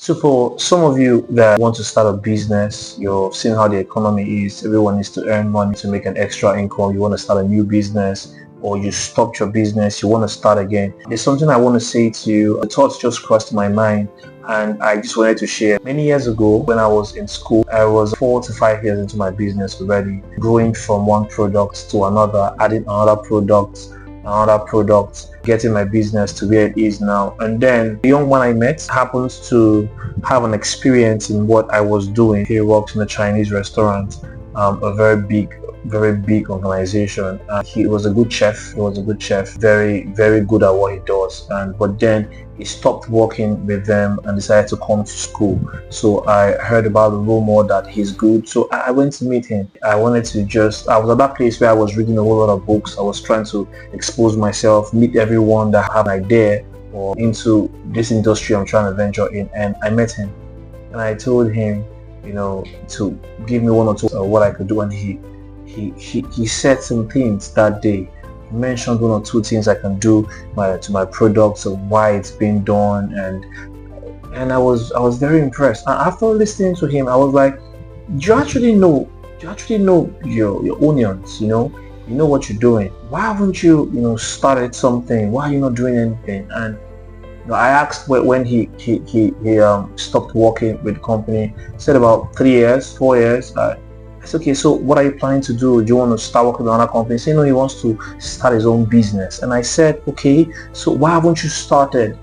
So for some of you that want to start a business, you've seen how the economy is. Everyone needs to earn money to make an extra income. You want to start a new business, or you stopped your business, you want to start again. There's something I want to say to you. The thoughts just crossed my mind and I just wanted to share. Many years ago when I was in school, I was 4 to 5 years into my business already, growing from one product to another, adding another product, getting my business to where it is now. And then the young man I met happens to have an experience in what I was doing. He worked in a Chinese restaurant, a very big organization. He was a good chef. Very, very good at what he does. But then he stopped working with them and decided to come to school. So I heard about the rumor that he's good. So I went to meet him. I was at that place where I was reading a whole lot of books. I was trying to expose myself, meet everyone that had an idea or into this industry I'm trying to venture in. And I met him and I told him, to give me one or two what I could do. And he said some things that day. He mentioned one or two things I can do to my products and why it's being done, and I was very impressed. And after listening to him, I was like, you actually know your onions, you know what you're doing. Why haven't you started something? Why are you not doing anything? And I asked when he stopped working with the company. He said about 3 years, 4 years. I said, okay, so what are you planning to do? Do you want to start working with another company? He said, no, he wants to start his own business. And I said, okay, so why haven't you started?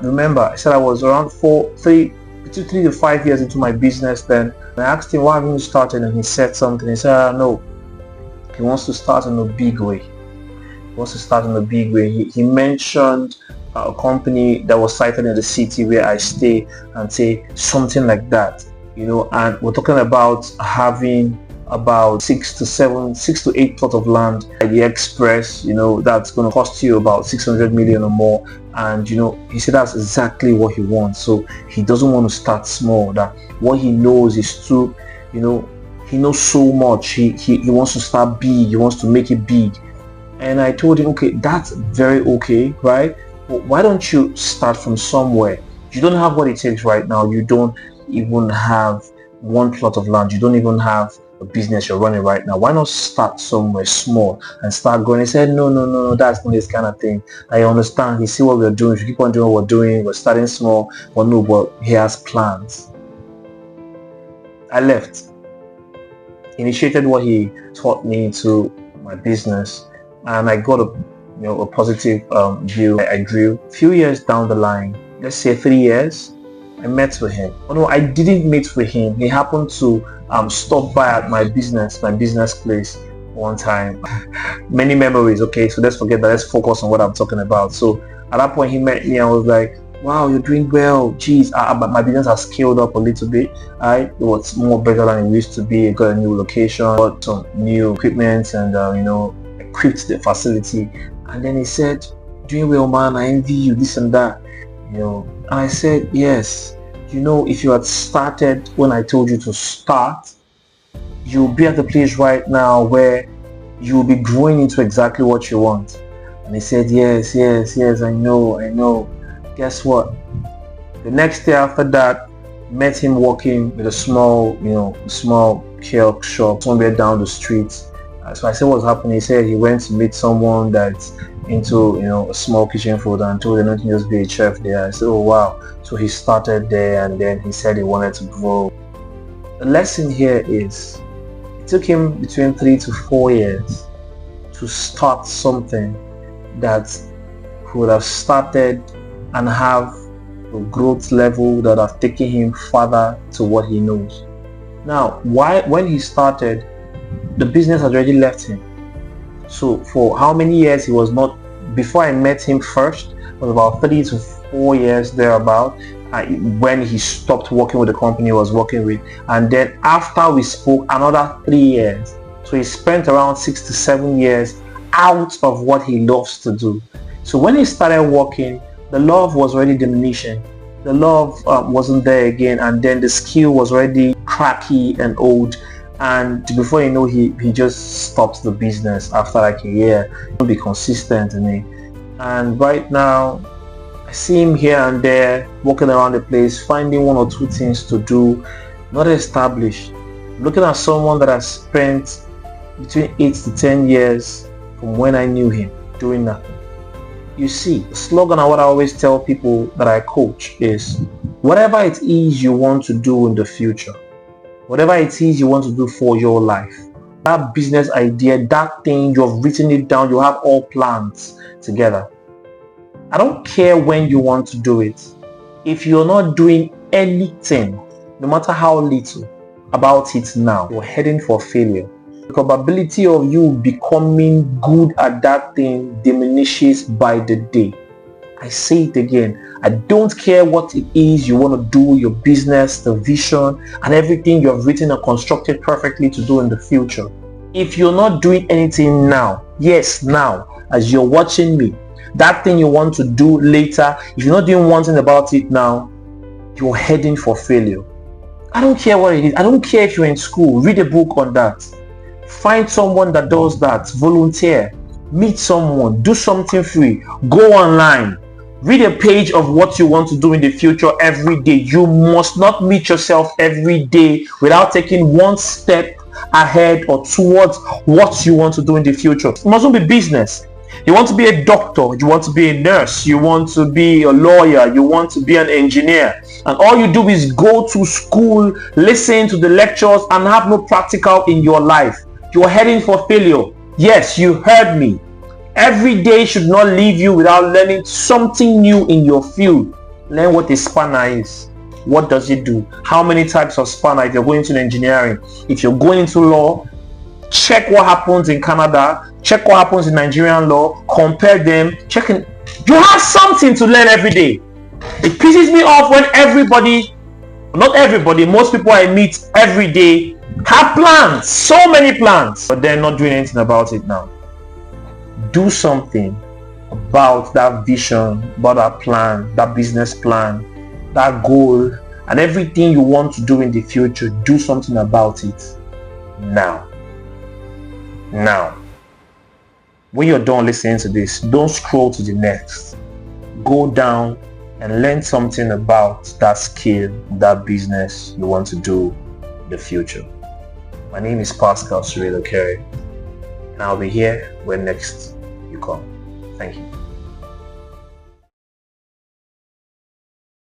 Remember, I said I was around 3 to 5 years into my business then. And I asked him, why haven't you started? And he said something. He said, no, he wants to start in a big way. He mentioned a company that was cited in the city where I stay and say something like that, and we're talking about having about 6 to 8 plots of land at the express, that's going to cost you about 600 million or more. And he said that's exactly what he wants. So he doesn't want to start small. That what he knows is too, he knows so much. He wants to start big. He wants to make it big. And I told him, okay, that's very okay, right? But why don't you start from somewhere? You don't have what it takes right now. You don't even have one plot of land. You don't even have a business you're running right now. Why not start somewhere small and start growing? He said, no, that's not this kind of thing. I understand. You see what we're doing. If you keep on doing what we're doing, we're starting small. But he has plans. I left. Initiated what he taught me into my business, and I got a positive view. I grew. A few years down the line, let's say 3 years, I met with him. Oh no, I didn't meet with him. He happened to stop by at my business place one time. Many memories. Okay, so let's forget that. Let's focus on what I'm talking about. So at that point, he met me. I was like, wow, you're doing well. Geez, my business has scaled up a little bit. It was more better than it used to be. I got a new location, got some new equipment, and equipped the facility. And then he said, doing well, man, I envy you, this and that. And I said, yes, if you had started when I told you to start, you'll be at the place right now where you'll be growing into exactly what you want. And he said, yes, I know. Guess what? The next day after that, met him working with a small kiosk shop somewhere down the street. So I said, what's happening? He said he went to meet someone that's into a small kitchen food and told him not to just be a chef there. I said, oh wow. So he started there, and then he said he wanted to grow. The lesson here is it took him between 3 to 4 years to start something that could have started and have a growth level that have taken him further to what he knows. Now, when he started, the business had already left him. So for how many years he was not, before I met him first, it was about 3 to 4 years thereabout, when he stopped working with the company he was working with. And then after we spoke, another 3 years. So he spent around 6 to 7 years out of what he loves to do. So when he started working, the love was already diminishing. The love wasn't there again, and then the skill was already cracky and old. And before you know, he just stopped the business after like a year. Be consistent in it. And right now, I see him here and there, walking around the place, finding one or two things to do, not established. Looking at someone that has spent between 8 to 10 years from when I knew him, doing nothing. You see, the slogan and what I always tell people that I coach is, whatever it is you want to do in the future, whatever it is you want to do for your life, that business idea, that thing, you've written it down, you have all plans together. I don't care when you want to do it. If you're not doing anything, no matter how little, about it now, you're heading for failure. The probability of you becoming good at that thing diminishes by the day. I say it again. I don't care what it is you want to do, your business, the vision, and everything you have written and constructed perfectly to do in the future. If you're not doing anything now, yes, now, as you're watching me, that thing you want to do later, if you're not doing one thing about it now, you're heading for failure. I don't care what it is. I don't care if you're in school. Read a book on that. Find someone that does that. Volunteer. Meet someone. Do something free. Go online. Read a page of what you want to do in the future every day. You must not meet yourself every day without taking one step ahead or towards what you want to do in the future. It mustn't be business. You want to be a doctor, you want to be a nurse, you want to be a lawyer, you want to be an engineer, and all you do is go to school, listen to the lectures, and have no practical in your life. You're heading for failure. Yes, you heard me. Every day should not leave you without learning something new in your field. Learn what a spanner is. What does it do? How many types of spanner? If you're going into engineering, if you're going into law, check what happens in Canada, check what happens in Nigerian law, compare them, checking. You have something to learn every day. It pisses me off when everybody, not everybody, most people I meet every day have plans, so many plans, but they're not doing anything about it now. Do something about that vision, about that plan, that business plan, that goal, and everything you want to do in the future. Do something about it now. Now, when you're done listening to this, don't scroll to the next. Go down and learn something about that skill, that business you want to do in the future. My name is Cyril-Okere, and I'll be here when next you come. Thank you.